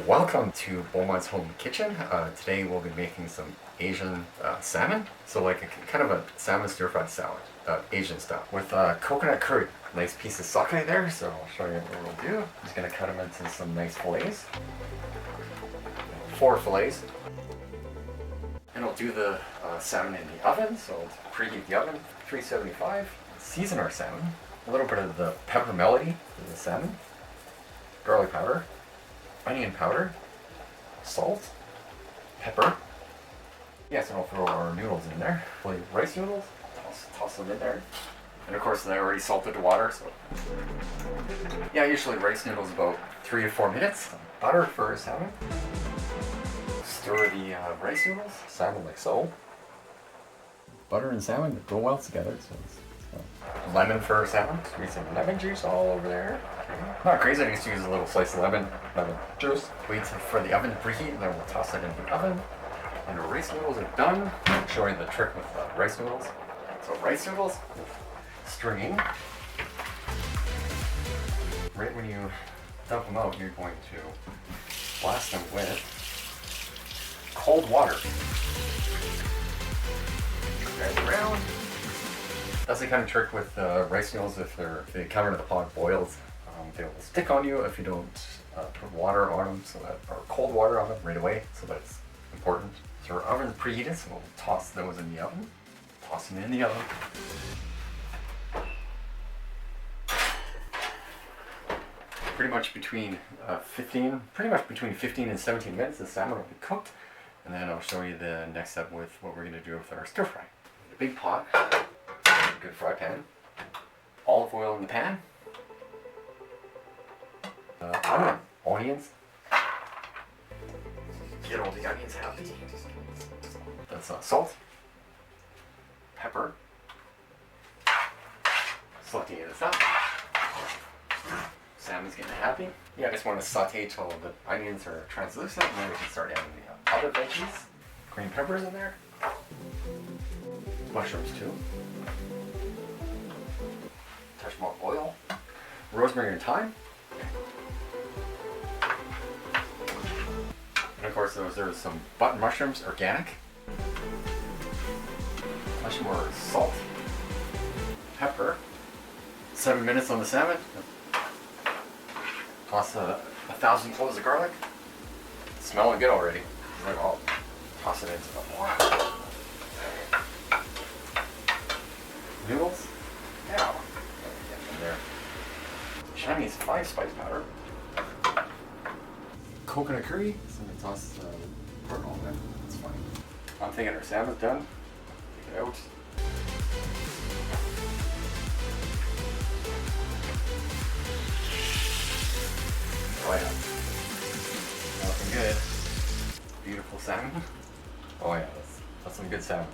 Welcome to Beaumont's Home Kitchen. Today we'll be making some Asian salmon. So like kind of a salmon stir-fried salad, Asian style, with coconut curry. Nice piece of sake there, so I'll show you what we'll do. I'm just going to cut them into some nice fillets. 4 fillets. And I'll do the salmon in the oven, so let's preheat the oven, 375. Season our salmon. A little bit of the pepper melody for the salmon. Garlic powder. Onion powder, salt, pepper. Yes, and I'll throw our noodles in there. Rice noodles, toss them in there. And of course, I already salted the water, so. Yeah, usually rice noodles about 3 to 4 minutes. Butter for salmon. Stir the rice noodles, salmon like so. Butter and salmon go well together, so lemon for salmon. Squeeze some lemon juice all over there. Not crazy, I used to use a little slice of lemon juice. Wait for the oven to preheat and then we'll toss it into the oven. And the rice noodles are done. I'm showing the trick with rice noodles. So rice noodles, stringing. Right when you dump them out, you're going to blast them with cold water. Grab it around. That's the kind of trick with rice noodles. If they come into the pot boiled, they will stick on you if you don't put water on them, or cold water on them right away. So that's important. So our oven's preheated, so we'll toss those in the oven. Toss them in the oven. Pretty much between 15 and 17 minutes, the salmon will be cooked, and then I'll show you the next step with what we're going to do with our stir fry. A big pot. Good fry pan. Olive oil in the pan. Onions. Get all the onions happy. That's salt. Pepper. Saute this up. Salmon's getting happy. Yeah, I just want to saute till the onions are translucent, and then we can start adding the other veggies. Green peppers in there. Mushrooms too. Touch more oil. Rosemary and thyme. And of course there's some button mushrooms, organic. Much more salt. Pepper. 7 minutes on the salmon. Toss 1,000 cloves of garlic. It's smelling good already. Like, I'll toss it into the water. Noodles. Now, get them there. Chinese 5 spice powder. Coconut curry. So I'm gonna toss part all that. That's fine. I'm thinking our salmon's done. Take it out. Oh yeah. Looking good. Beautiful salmon. Oh yeah, that's some good salmon.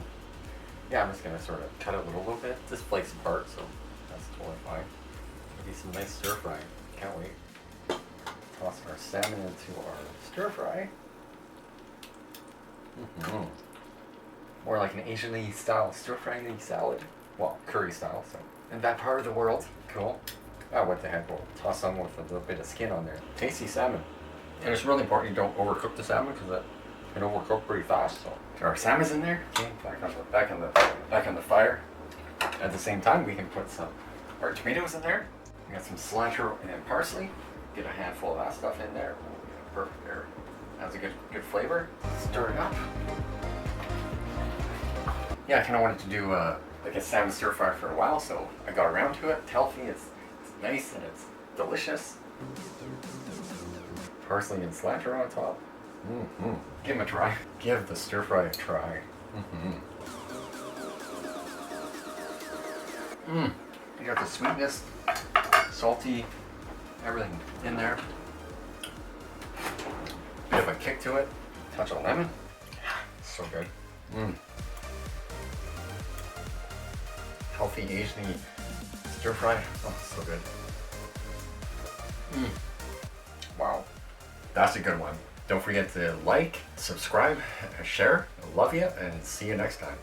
Yeah, I'm just gonna sort of cut it a little bit. This flakes apart, so that's totally fine. Maybe some nice stir fry. Can't wait. Toss our salmon into our stir fry. More like an Asian-y style stir fry salad. Well, curry style, so. In that part of the world. Cool. Oh, what the heck, we'll toss some with a little bit of skin on there. Tasty salmon. And it's really important you don't overcook the salmon because it can overcook pretty fast. So our salmon's in there. Okay, back on the fire. At the same time, we can put our tomatoes in there. We got some cilantro and parsley. Get a handful of that stuff in there. Perfect there. That's a good flavor. Stir it up. Yeah, I kind of wanted to do like a salmon stir fry for a while, so I got around to it. It's healthy, it's nice, and it's delicious. Parsley and cilantro on top. Give them a try. Give the stir fry a try. You got the sweetness, salty, everything in there. Bit of a kick to it. Touch of lemon. So good. Healthy Asian-y stir fry. Oh, so good. Wow. That's a good one. Don't forget to like, subscribe, share. I love you, and see you next time.